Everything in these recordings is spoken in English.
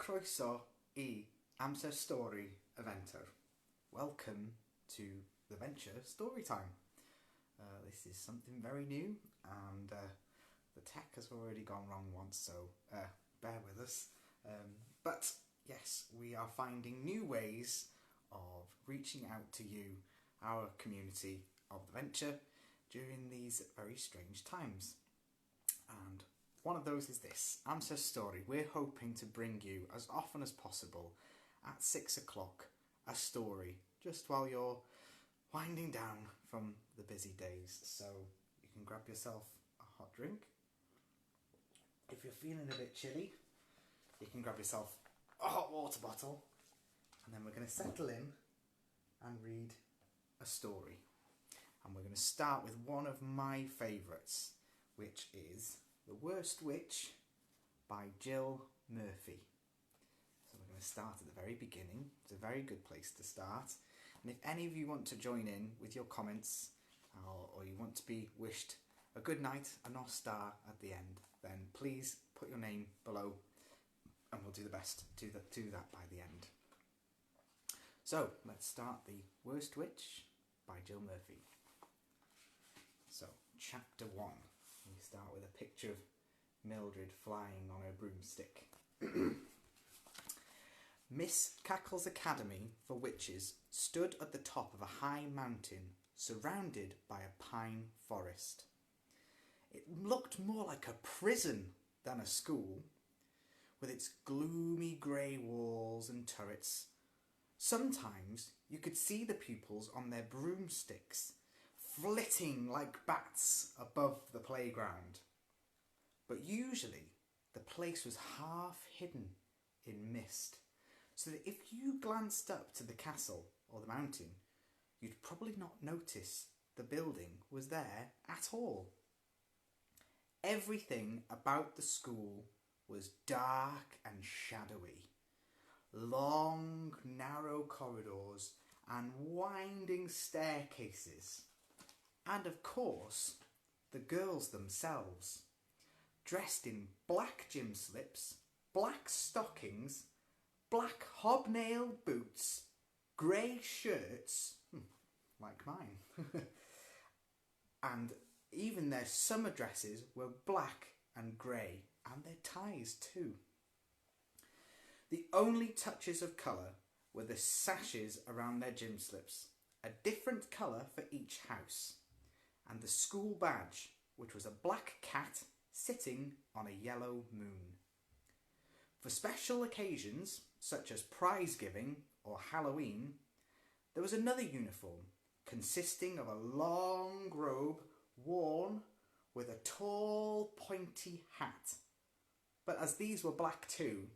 Croeso I AMSER STORI eventer. Welcome to the venture Storytime. This is something very new and the tech has already gone wrong once, so bear with us. But yes, we are finding new ways of reaching out to you, our community of the venture, during these very strange times. And one of those is this, AMSER STORI. We're hoping to bring you, as often as possible, at 6 o'clock, a story, just while you're winding down from the busy days. So you can grab yourself a hot drink. If you're feeling a bit chilly, you can grab yourself a hot water bottle. And then we're going to settle in and read a story. And we're going to start with one of my favourites, which is The Worst Witch by Jill Murphy. So we're going to start at the very beginning. It's a very good place to start. And if any of you want to join in with your comments or you want to be wished a good night, a North Star at the end, then please put your name below and we'll do the best to do that by the end. So let's start The Worst Witch by Jill Murphy. So chapter 1. We start with a picture of Mildred flying on her broomstick. Miss Cackle's Academy for Witches stood at the top of a high mountain surrounded by a pine forest. It looked more like a prison than a school, with its gloomy grey walls and turrets. Sometimes you could see the pupils on their broomsticks, flitting like bats above the playground. But usually the place was half hidden in mist, so that if you glanced up to the castle or the mountain, you'd probably not notice the building was there at all. Everything about the school was dark and shadowy. Long, narrow corridors and winding staircases. And of course, the girls themselves, dressed in black gym slips, black stockings, black hobnail boots, grey shirts, like mine, and even their summer dresses were black and grey, and their ties too. The only touches of colour were the sashes around their gym slips, a different colour for each house, and the school badge, which was a black cat sitting on a yellow moon. For special occasions, such as prize giving or Halloween, there was another uniform consisting of a long robe worn with a tall pointy hat. But as these were black too,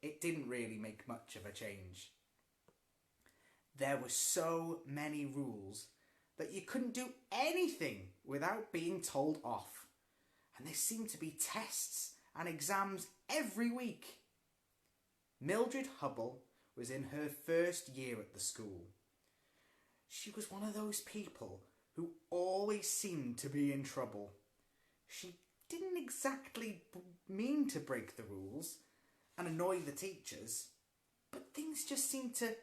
it didn't really make much of a change. There were so many rules that you couldn't do anything without being told off. And there seemed to be tests and exams every week. Mildred Hubble was in her first year at the school. She was one of those people who always seemed to be in trouble. She didn't exactly mean to break the rules and annoy the teachers, but things just seemed to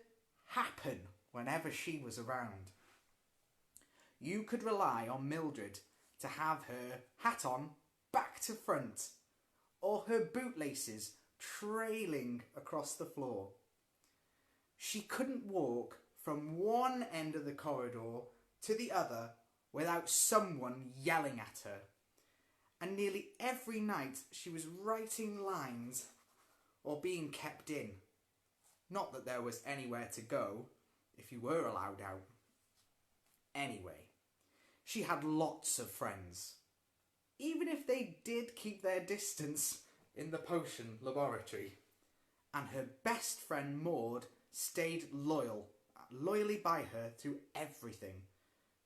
happen whenever she was around. You could rely on Mildred to have her hat on back to front, or her bootlaces trailing across the floor. She couldn't walk from one end of the corridor to the other without someone yelling at her. And nearly every night she was writing lines or being kept in. Not that there was anywhere to go if you were allowed out. Anyway, she had lots of friends, even if they did keep their distance in the potion laboratory. And her best friend Maud stayed loyally by her through everything,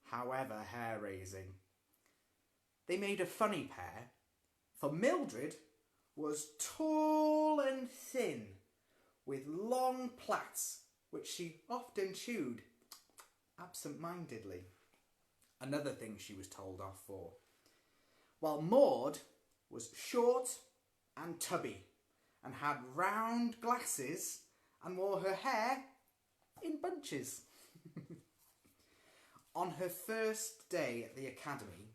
however hair-raising. They made a funny pair, for Mildred was tall and thin, with long plaits which she often chewed absent-mindedly. Another thing she was told off for. While Maud was short and tubby and had round glasses and wore her hair in bunches. On her first day at the academy,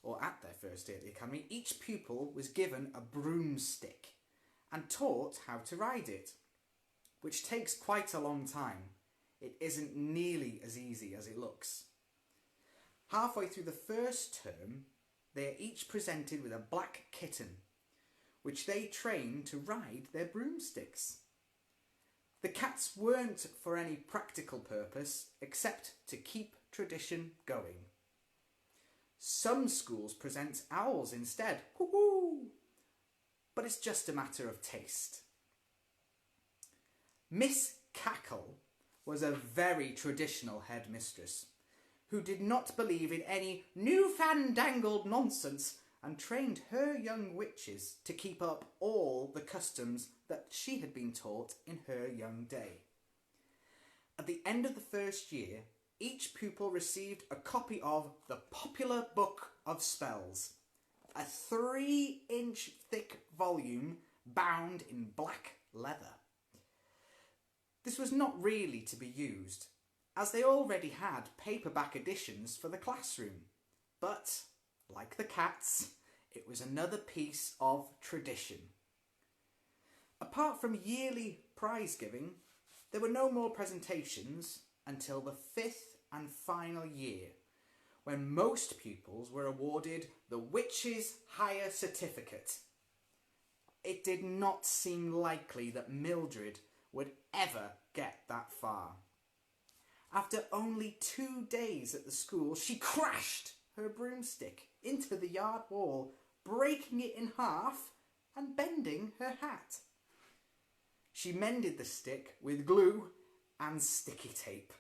or at their first day at the academy, each pupil was given a broomstick and taught how to ride it, which takes quite a long time. It isn't nearly as easy as it looks. Halfway through the first term, they are each presented with a black kitten, which they train to ride their broomsticks. The cats weren't for any practical purpose except to keep tradition going. Some schools present owls instead, woo-hoo! But it's just a matter of taste. Miss Cackle was a very traditional headmistress who did not believe in any new-fandangled nonsense and trained her young witches to keep up all the customs that she had been taught in her young day. At the end of the first year, each pupil received a copy of the popular Book of Spells, a 3-inch thick volume bound in black leather. This was not really to be used, as they already had paperback editions for the classroom, but, like the cats, it was another piece of tradition. Apart from yearly prize giving, there were no more presentations until the 5th and final year, when most pupils were awarded the Witch's Hire Certificate. It did not seem likely that Mildred would ever get that far. After only 2 days at the school, she crashed her broomstick into the yard wall, breaking it in half and bending her hat. She mended the stick with glue and sticky tape.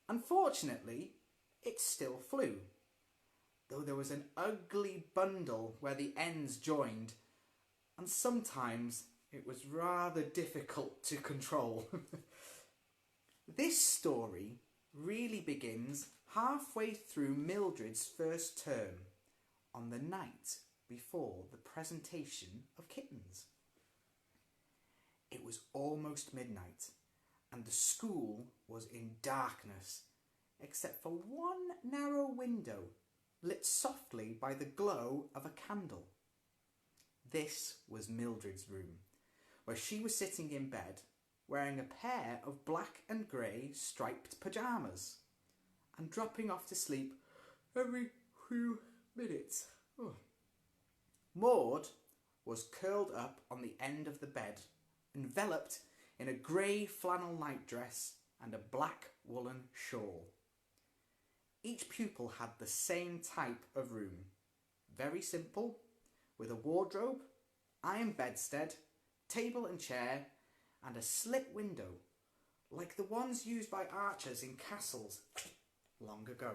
Unfortunately, it still flew, though there was an ugly bundle where the ends joined, and sometimes it was rather difficult to control. This story really begins halfway through Mildred's first term, on the night before the presentation of kittens. It was almost midnight, and the school was in darkness, except for one narrow window lit softly by the glow of a candle. This was Mildred's room, where she was sitting in bed, wearing a pair of black and grey striped pyjamas, and dropping off to sleep every few minutes. Oh. Maud was curled up on the end of the bed, enveloped in a grey flannel nightdress and a black woolen shawl. Each pupil had the same type of room, very simple, with a wardrobe, iron bedstead, table and chair, and a slit window, like the ones used by archers in castles long ago.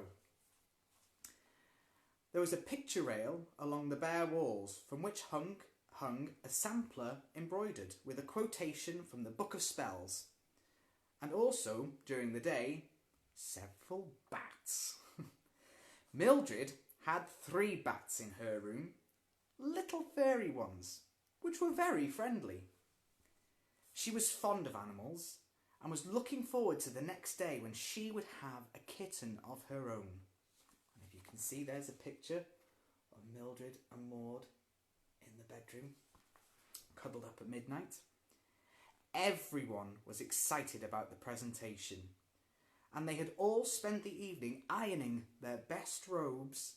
There was a picture rail along the bare walls from which hung a sampler embroidered with a quotation from the Book of Spells, and also, during the day, several bats. Mildred had 3 bats in her room, little furry ones, which were very friendly. She was fond of animals and was looking forward to the next day when she would have a kitten of her own. And if you can see, there's a picture of Mildred and Maud in the bedroom, cuddled up at midnight. Everyone was excited about the presentation, and they had all spent the evening ironing their best robes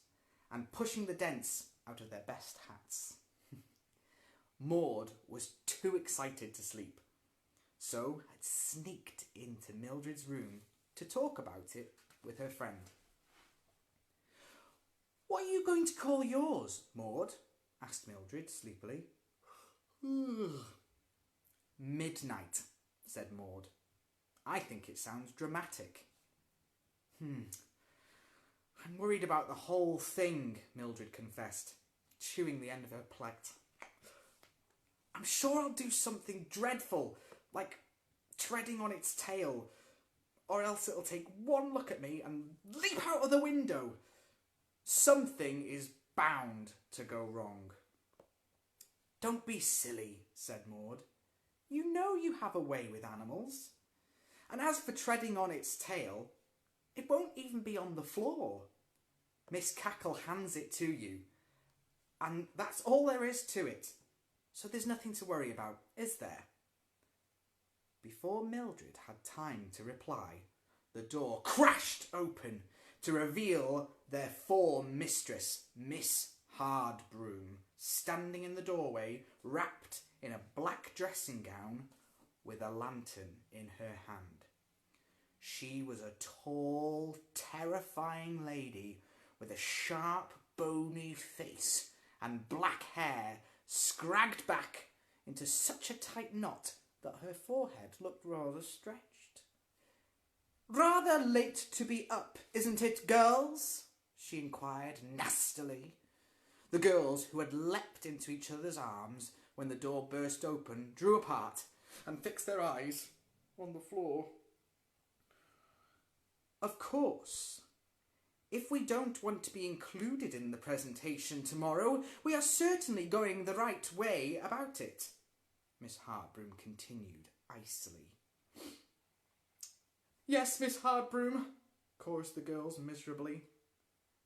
and pushing the dents out of their best hats. Maud was too excited to sleep, so had sneaked into Mildred's room to talk about it with her friend. "What are you going to call yours, Maud?" asked Mildred sleepily. "Midnight," said Maud. "I think it sounds dramatic." "I'm worried about the whole thing," Mildred confessed, chewing the end of her plate. "I'm sure I'll do something dreadful, like treading on its tail, or else it'll take one look at me and leap out of the window. Something is bound to go wrong." Don't be silly, said Maud. You know you have a way with animals. And as for treading on its tail, it won't even be on the floor. Miss Cackle hands it to you, and that's all there is to it. So there's nothing to worry about, is there? Before Mildred had time to reply, the door crashed open to reveal their form mistress, Miss Hardbroom, standing in the doorway, wrapped in a black dressing gown with a lantern in her hand. She was a tall, terrifying lady with a sharp, bony face and black hair scragged back into such a tight knot that her forehead looked rather stretched. Rather late to be up, isn't it, girls? She inquired nastily. The girls, who had leapt into each other's arms when the door burst open, drew apart and fixed their eyes on the floor. Of course, if we don't want to be included in the presentation tomorrow, we are certainly going the right way about it, Miss Hardbroom continued icily. Yes, Miss Hardbroom, chorused the girls miserably.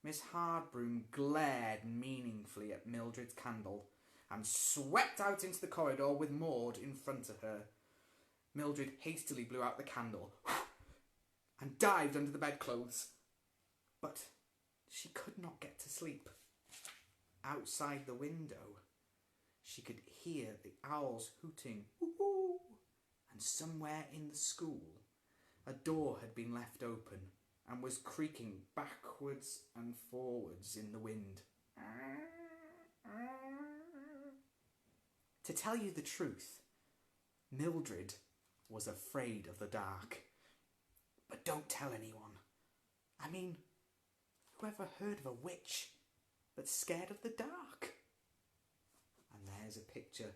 Miss Hardbroom glared meaningfully at Mildred's candle and swept out into the corridor with Maud in front of her. Mildred hastily blew out the candle and dived under the bedclothes. But she could not get to sleep. Outside the window, she could hear the owls hooting, woo-hoo, and somewhere in the school, a door had been left open and was creaking backwards and forwards in the wind. To tell you the truth, Mildred was afraid of the dark. But don't tell anyone. I mean, whoever heard of a witch but scared of the dark? And there's a picture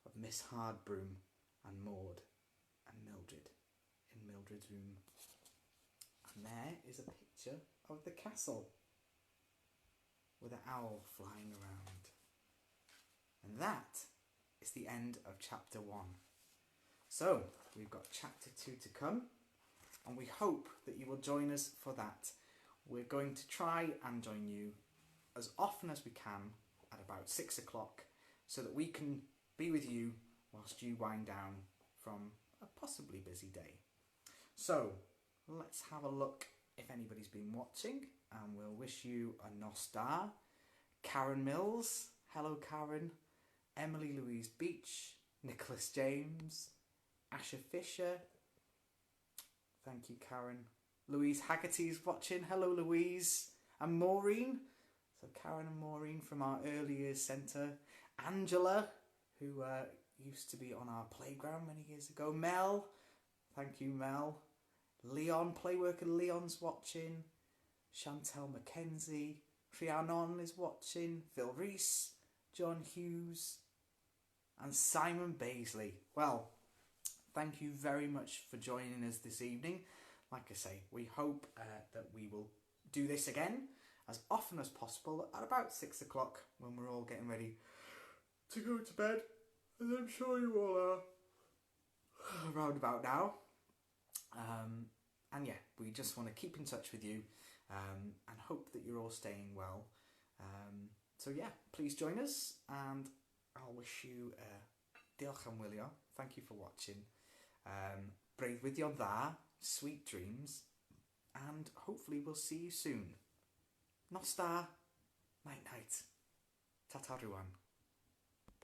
of Miss Hardbroom and Maud and Mildred in Mildred's room. And there is a picture of the castle with an owl flying around. And that is the end of chapter 1. So, we've got chapter 2 to come, and we hope that you will join us for that. We're going to try and join you as often as we can at about 6 o'clock so that we can be with you whilst you wind down from a possibly busy day. So, let's have a look if anybody's been watching, and we'll wish you a nostar. Karen Mills, hello Karen. Emily Louise Beach, Nicholas James, Asher Fisher, thank you Karen. Louise Haggerty's watching, hello Louise. And Maureen, so Karen and Maureen from our early years centre. Angela, who used to be on our playground many years ago. Mel, thank you Mel. Leon, playworker Leon's watching. Chantel Mackenzie, Rhiannon is watching. Phil Rees, John Hughes, and Simon Baisley. Well, thank you very much for joining us this evening. Like I say, we hope that we will do this again as often as possible at about 6 o'clock when we're all getting ready to go to bed, as I'm sure you all are around about now. And yeah, we just want to keep in touch with you and hope that you're all staying well. So yeah, please join us, and I'll wish you diolch am wylio. Thank you for watching. Breuddwyddion dda, sweet dreams, and hopefully we'll see you soon. Nos da, night night. Ta-ta rwan.